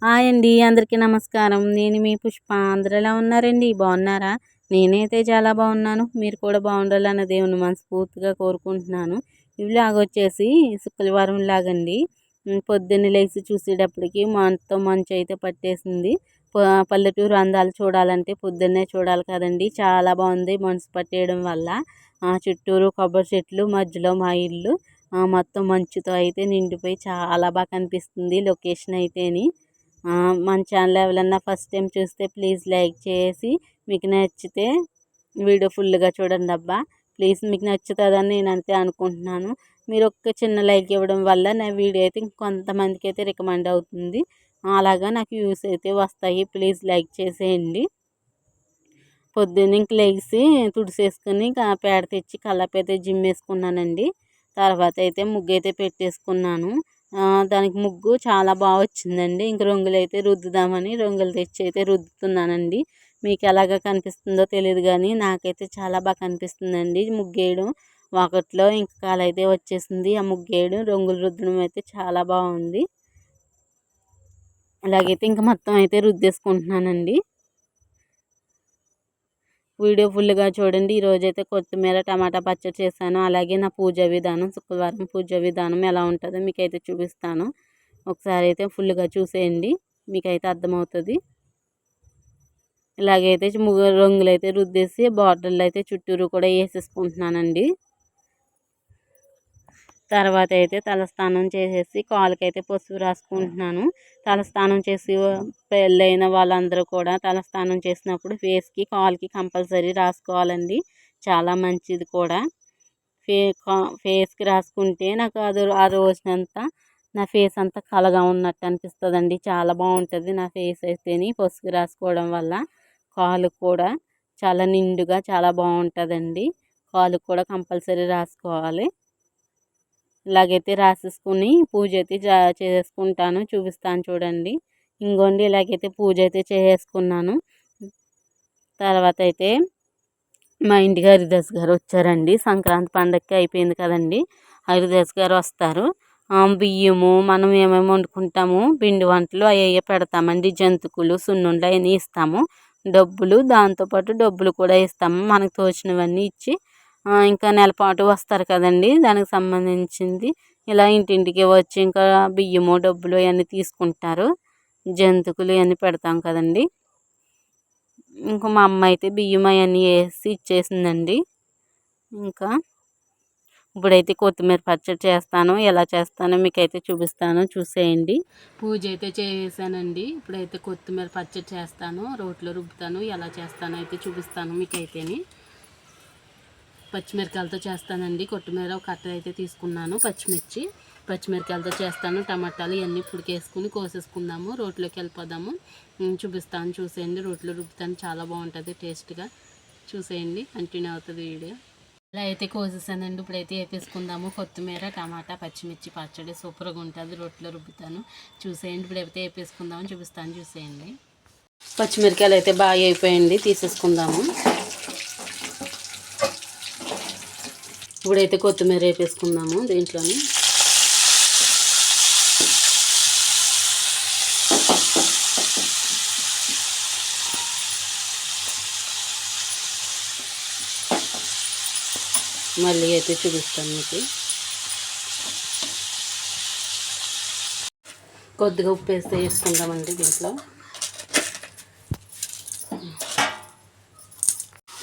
Hi అండి, అందరికీ నమస్కారం. నేను మీ పుష్ప. అందరూ ఎలా ఉన్నారండి? బాగున్నారా? నేనైతే చాలా బాగున్నాను. మీరు కూడా బాగుండాలని దేవుని మనస్ఫూర్తిగా కోరుకుంటున్నాను. ఇలాగ వచ్చేసి శుక్రవారం లాగండి. పొద్దున్న లేచి చూసేటప్పటికి మొత్తం మంచు అయితే పట్టేసింది. పల్లెటూరు అందాలు చూడాలంటే పొద్దున్నే చూడాలి కదండి. చాలా బాగుంది మనసు పట్టేయడం వల్ల. చుట్టూరు కొబ్బరి చెట్లు, మధ్యలో మా ఇల్లు మొత్తం మంచుతో అయితే నిండిపోయి చాలా బాగా కనిపిస్తుంది లొకేషన్ అయితేని. మన ఛానల్ ఎవరన్నా ఫస్ట్ టైం చూస్తే ప్లీజ్ లైక్ చేసి, మీకు నచ్చితే వీడియో ఫుల్గా చూడండి అబ్బా. ప్లీజ్ మీకు నచ్చుతుందని నేను అంతే అనుకుంటున్నాను. మీరు ఒక్క చిన్న లైక్ ఇవ్వడం వల్ల నా వీడియో అయితే కొంతమందికి అయితే రికమెండ్ అవుతుంది. అలాగా నాకు వ్యూస్ అయితే వస్తాయి. ప్లీజ్ లైక్ చేసేయండి. పొద్దున్న ఇంక లేచి తుడిసేసుకుని పేడ తెచ్చి కల్లాపైతే జిమ్ వేసుకున్నానండి. తర్వాత అయితే ముగ్గు అయితే పెట్టేసుకున్నాను. దానికి ముగ్గు చాలా బాగా వచ్చిందండి. ఇంక రంగులు అయితే రుద్దుదామని రంగులు తెచ్చి అయితే రుద్దుతున్నానండి. మీకు ఎలాగ కనిపిస్తుందో తెలియదు కానీ నాకైతే చాలా బాగా కనిపిస్తుందండి ముగ్గేయడం. ఒకటిలో ఇంక కాలైతే వచ్చేసింది. ఆ ముగ్గేయడం రంగులు రుద్దడం అయితే చాలా బాగుంది. అలాగైతే ఇంక మొత్తం అయితే రుద్దేసుకుంటున్నానండి. వీడియో ఫుల్గా చూడండి. ఈరోజైతే కొత్తిమీర టమాటా పచ్చడి చేశాను. అలాగే నా పూజ విధానం, శుక్రవారం పూజ విధానం ఎలా ఉంటుందో మీకైతే చూపిస్తాను. ఒకసారి అయితే ఫుల్గా చూసేయండి, మీకైతే అర్థమవుతుంది. ఇలాగైతే రంగులు అయితే రుద్దేసి బార్డర్లు అయితే చుట్టూరు కూడా వేసేసుకుంటున్నానండి. తర్వాత అయితే తలస్నానం చేసేసి కాలుకైతే పసుపు రాసుకుంటున్నాను. తలస్నానం చేసి పెళ్ళైన వాళ్ళందరూ కూడా తలస్నానం చేసినప్పుడు ఫేస్కి కాలుకి కంపల్సరీ రాసుకోవాలండి. చాలా మంచిది కూడా. ఫేస్కి రాసుకుంటే నాకు ఆ రోజునంతా నా ఫేస్ అంతా కలగా ఉన్నట్టు అనిపిస్తుందండి. చాలా బాగుంటుంది నా ఫేస్ అయితేని పసుపు రాసుకోవడం వల్ల. కాలు కూడా చాలా నిండుగా చాలా బాగుంటుందండి. కాలుకు కూడా కంపల్సరీ రాసుకోవాలి. ఇలాగైతే రాసేసుకుని పూజ అయితే చేసుకుంటాను, చూపిస్తాను చూడండి. ఇంకోండి ఇలాగైతే పూజ అయితే చేసుకున్నాను. తర్వాత అయితే మా ఇంటికి హరిదాస్ గారు వచ్చారండి. సంక్రాంతి పండగకి అయిపోయింది కదండి, హరిదాస్ గారు వస్తారు. బియ్యము మనం ఏమేమి వండుకుంటాము పిండి వంటలు అవి పెడతామండి. జంతుకులు, సున్నుండలు అవన్నీ ఇస్తాము. డబ్బులు, దాంతోపాటు డబ్బులు కూడా ఇస్తాము. మనకు తోచినవన్నీ ఇచ్చి ఇంకా నెలపాటు వస్తారు కదండి, దానికి సంబంధించింది ఇలా ఇంటింటికి వచ్చి ఇంకా బియ్యము, డబ్బులు అవన్నీ తీసుకుంటారు. జంతుకులు ఇవన్నీ పెడతాం కదండి. ఇంకా మా అమ్మ అయితే బియ్యం అవన్నీ వేసి ఇచ్చేసిందండి. ఇంకా ఇప్పుడైతే కొత్తిమీర పచ్చడి చేస్తాను. ఎలా చేస్తానో మీకైతే చూపిస్తాను, చూసేయండి. పూజ అయితే చేసానండి. ఇప్పుడైతే కొత్తిమీర పచ్చడి చేస్తాను, రోట్లో రుబ్బుతాను. ఎలా చేస్తానో అయితే చూపిస్తాను మీకైతేని. పచ్చిమిరకాయలతో చేస్తానండి. కొత్తిమీర ఒక కట్ట అయితే తీసుకున్నాను. పచ్చిమిరకాయలతో చేస్తాను. టమాటాలు ఇవన్నీ పుడికేసుకుని కోసేసుకుందాము, రోట్లోకి వెళ్ళిపోదాము. చూపిస్తాను, చూసేయండి. రోట్లో రుబ్బుతాను, చాలా బాగుంటుంది టేస్ట్గా. చూసేయండి, కంటిన్యూ అవుతుంది వీడియో. ఇలా అయితే కోసేసానండి. ఇప్పుడైతే వేపేసుకుందాము. కొత్తిమీర, టమాటా, పచ్చిమిర్చి పచ్చడి సూపర్గా ఉంటుంది. రోట్లో రుబ్బుతాను, చూసేయండి. ఇప్పుడైతే వేపేసుకుందామని చూపిస్తాను, చూసేయండి. పచ్చిమిరకాయలు అయితే బాగా అయిపోయింది, తీసేసుకుందాము. ఇప్పుడైతే కొత్తిమీర వేపేసుకుందాము దీంట్లోని. మళ్ళీ అయితే చూపిస్తాను మీకు. కొద్దిగా ఉప్పు వేసుకుందామండి దీంట్లో.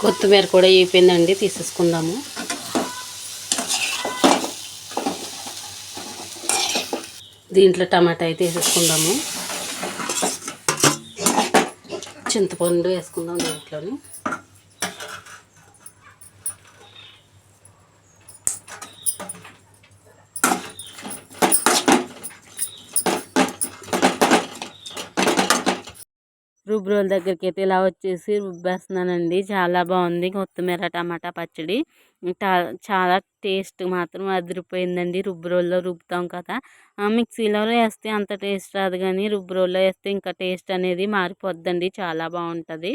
కొత్తిమీర కూడా అయిపోయిందండి, తీసేసుకుందాము. దీంట్లో టమాటా అయితే వేసేసుకుందాము. చింతపండు వేసుకుందాం దీంట్లోని. రుబ్బురోల దగ్గరికి అయితే ఇలా వచ్చేసి రుబ్బేస్తున్నానండి. చాలా బాగుంది కొత్తిమీర టమాటా పచ్చడి. చాలా టేస్ట్ మాత్రం అదిరిపోయిందండి. రుబ్బురోల్లో రుబ్బుతాం కదా, మిక్సీలో వేస్తే అంత టేస్ట్ రాదు, కానీ రుబ్బురోల్లో వేస్తే ఇంకా టేస్ట్ అనేది మారిపోద్దండి. చాలా బాగుంటుంది.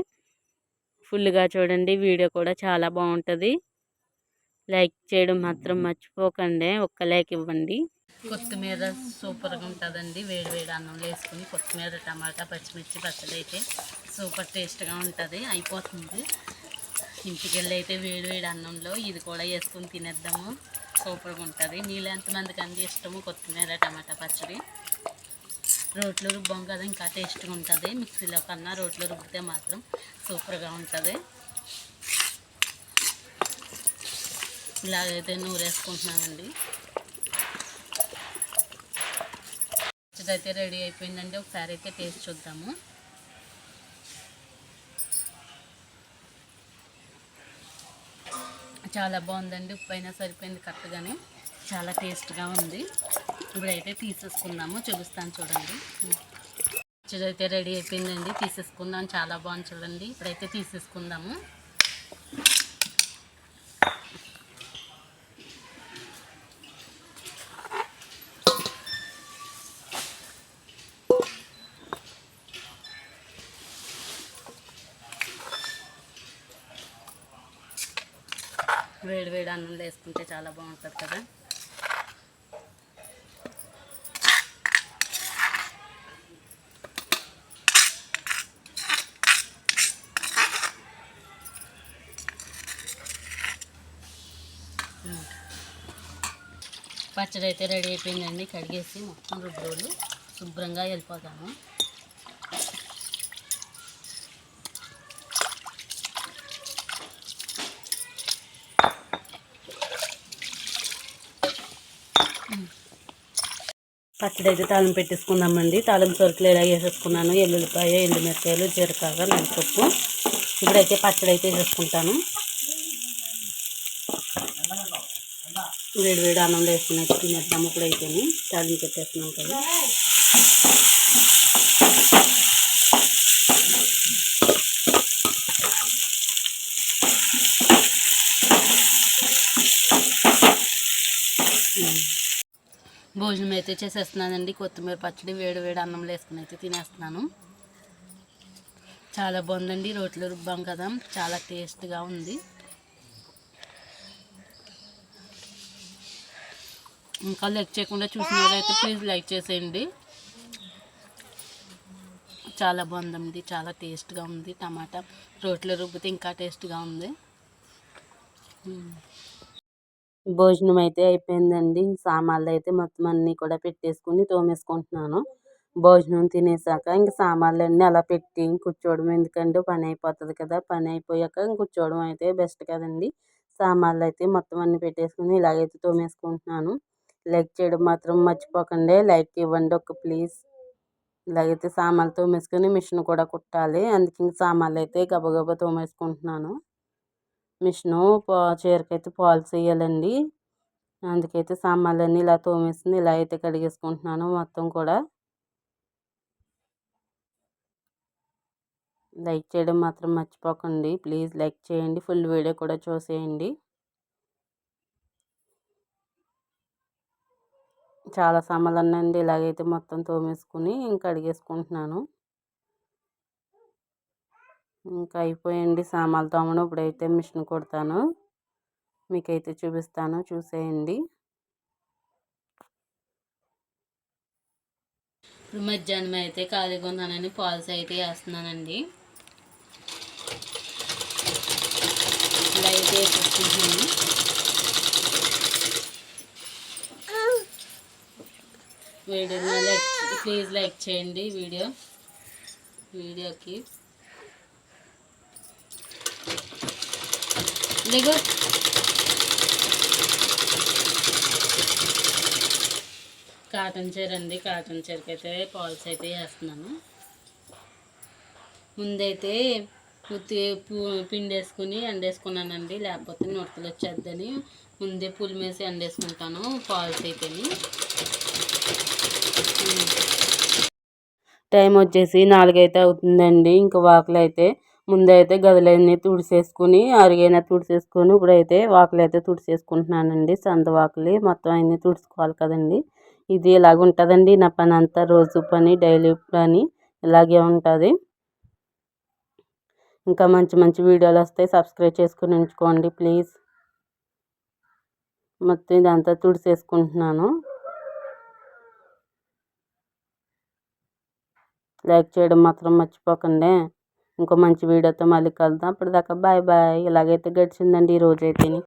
ఫుల్గా చూడండి, వీడియో కూడా చాలా బాగుంటుంది. లైక్ చేయడం మాత్రం మర్చిపోకండి, ఒక్క లైక్ ఇవ్వండి. కొత్తిమీర సూపర్గా ఉంటుందండి. వేడి వేడి అన్నంలో వేసుకుని కొత్తిమీర టమాటా పచ్చిమిర్చి పచ్చడి అయితే సూపర్ టేస్ట్గా ఉంటుంది. అయిపోతుంది. ఇంటికి వెళ్ళి అయితే వేడి వేడి అన్నంలో ఇది కూడా వేసుకుని తినేద్దాము. సూపర్గా ఉంటుంది. నీళ్ళు ఎంతమందికి అంది ఇష్టము కొత్తిమీర టమాటా పచ్చడి. రోట్లో రుబ్బాం కదా, ఇంకా టేస్ట్గా ఉంటుంది. మిక్సీలో కన్నా రోట్లో రుబ్బితే మాత్రం సూపర్గా ఉంటుంది. ఇలాగైతే నూరేసుకుంటున్నామండి. ఇదైతే రెడీ అయిపోయిందండి. ఒకసారి అయితే టేస్ట్ చూద్దాము. చాలా బాగుందండి. ఉప్పు అయినా సరిపోయింది కరెక్ట్గానే. చాలా టేస్ట్గా ఉంది. ఇప్పుడైతే తీసేసుకుందాము. చూపిస్తాను చూడండి. ఇదైతే రెడీ అయిపోయిందండి. తీసేసుకుందాం. చాలా బాగుంది చూడండి. ఇప్పుడైతే తీసేసుకుందాము. వేడి వేడి అన్నంలో వేసుకుంటే చాలా బాగుంటుంది కదా. పచ్చడి అయితే రెడీ అయిపోయిందండి. కడిగేసి మొత్తం రుబ్బురోలు శుభ్రంగా వెళ్ళిపోతాము. పచ్చడి అయితే తాలింపు పెట్టేసుకుందామండి. తాలింపు సరుకులు ఇలా వేసేసుకున్నాను. ఎల్లుల్లిపాయ, ఎండుమిరకాయలు, జీలకర్ర, మెంతిపప్పు. ఇప్పుడైతే పచ్చడి అయితే వేసేసుకుంటాను. వేడి వేడి అన్నంలో వేసుకుని అయితే తినేద్దాము. ఇప్పుడైతేనే తాలింపు పెట్టేస్తున్నాం కదా. భోజనం అయితే చేసేస్తున్నానండి. కొత్తిమీర పచ్చడి వేడి వేడి అన్నంలో వేసుకుని అయితే తినేస్తున్నాను. చాలా బాగుందండి. రోట్లో రుబ్బాం కదా, చాలా టేస్ట్గా ఉంది. ఇంకా లైక్ చేయకుండా చూసిన వాళ్ళైతే ప్లీజ్ లైక్ చేసేయండి. చాలా బాగుందండి. చాలా టేస్ట్గా ఉంది. టమాటా రోట్లో రుబ్బితే ఇంకా టేస్ట్గా ఉంది. భోజనం అయితే అయిపోయిందండి. సామాన్లు అయితే మొత్తం అన్నీ కూడా పెట్టేసుకుని తోమేసుకుంటున్నాను. భోజనం తినేసాక ఇంక సామాన్లు అన్నీ అలా పెట్టి కూర్చోవడం ఎందుకంటే పని అయిపోతుంది కదా. పని అయిపోయాక కూర్చోవడం అయితే బెస్ట్ కదండి. సామాన్లు అయితే మొత్తం అన్నీ పెట్టేసుకుని ఇలాగైతే తోమేసుకుంటున్నాను. లైక్ చేయడం మాత్రం మర్చిపోకండి. లైక్ ఇవ్వండి ఒక ప్లీజ్. ఇలాగైతే సామాన్లు తోమేసుకొని మిషన్ కూడా కుట్టాలి. అందుకే సామాన్లు అయితే గబగబా తోమేసుకుంటున్నాను. మిషను చీరకైతే పాల్స్ వేయాలండి. అందుకైతే సామాన్లన్నీ ఇలా తోమేసింది. ఇలా అయితే కడిగేసుకుంటున్నాను మొత్తం కూడా. లైక్ చేయడం మాత్రం మర్చిపోకండి. ప్లీజ్ లైక్ చేయండి. ఫుల్ వీడియో కూడా చూసేయండి. చాలా సామాన్లు ఉన్నాయండి. ఇలాగైతే మొత్తం తోమేసుకుని ఇంకా కడిగేసుకుంటున్నాను. ఇంకా అయిపోయండి సామాన్లు తోమడం. ఇప్పుడైతే మిషన్ కుడతాను. మీకైతే చూపిస్తాను, చూసేయండి. ఇప్పుడు మధ్యాహ్నం అయితే ఖాళీగా ఉన్నానని పాల్స్ అయితే వేస్తున్నానండి. ఇలా అయితే వేసుకుంటున్నాను. వీడియో ప్లీజ్ లైక్ చేయండి. వీడియోకి లేగో కాటన్ చీర అండి. కాటన్ చీరకి అయితే పాల్స్ అయితే వేస్తున్నాను. ముందైతే పిండి వేసుకుని ఎండేసుకున్నానండి. లేకపోతే నొడతలు వచ్చేద్దని ముందే పులిమేసి ఎండేసుకుంటాను పాల్స్ అయితేని. టైం వచ్చేసి 4 అయితే అవుతుందండి. ఇంకా వాకిలు అయితే ముందైతే గదులన్నీ తుడిసేసుకుని అరిగైనా తుడిసేసుకొని ఇప్పుడైతే వాకిలు అయితే తుడిసేసుకుంటున్నానండి. సంద వాకిలి మొత్తం అన్నీ తుడుచుకోవాలి కదండి. ఇది ఇలాగ ఉంటుందండి నా పని అంతా. రోజు పని, డైలీ పని ఇలాగే ఉంటుంది. ఇంకా మంచి మంచి వీడియోలు వస్తాయి. సబ్స్క్రైబ్ చేసుకుని ఉంచుకోండి ప్లీజ్. మొత్తం ఇదంతా తుడిసేసుకుంటున్నాను. లైక్ చేయడం మాత్రం మర్చిపోకండి. ఇంకో మంచి వీడియోతో మళ్ళీ కలుద్దాం. అప్పటిదాకా బాయ్ బాయ్. ఇలాగైతే గడిచిందండి ఈ రోజైతే.